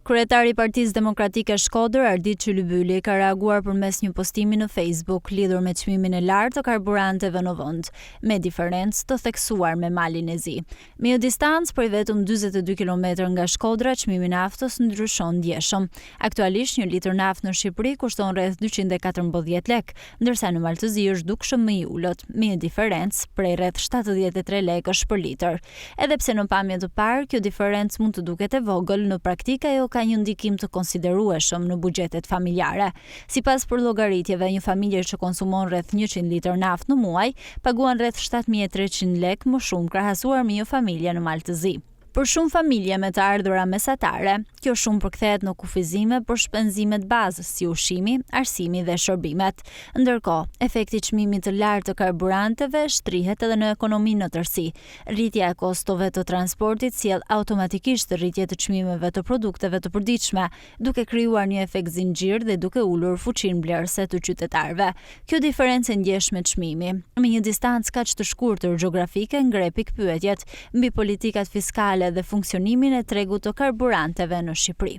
Kryetari i Partisë Demokratike Shkodër, Ardit Çylybyli, ka reaguar përmes një postimi në Facebook lidhur me çmimin e lartë të karburanteve në vend, me diferencë të theksuar me malin e zi. Me një distancë prej vetëm 42 km nga Shkodra, çmimi i naftës ndryshon ndjeshëm. Aktualisht një litër naftë në Shqipëri kushton rreth 214 lek, ndërsa në Maltëzi është dukshëm më i ulët, me një diferencë prej rreth 73 lekësh për litër. Edhe pse në pamje të parë kjo diferencë mund të duket e vogël, në praktikë ajo ka një ndikim të konsiderueshëm në buxhetet familjare. Sipas llogaritjeve, një familje që konsumon rreth 100 litër naftë në muaj paguan rreth 7300 lek më shumë krahasuar me një familje në Maltëzi. Për shumë familje me të ardhura mesatare, kjo shumë përkthehet në kufizime për shpenzimet bazës si ushqimi, arsimi dhe shërbimet. Ndërkohë, efekti i çmimit të lartë të karburanteve shtrihet edhe në ekonominë në tërësi. Rritja e kostove të transportit sjell automatikisht rritje të çmimeve të produkteve të përditshme, duke krijuar një efekt zinxhir dhe duke ulur fuqinë blerëse të qytetarëve. Kjo diferencë e ndjeshme çmimi, me një distancë kaq të shkurtër gjeografike ngre pikpyetjet mbi politikat fiskale dhe funksionimin e tregut të karburanteve në Shqipëri.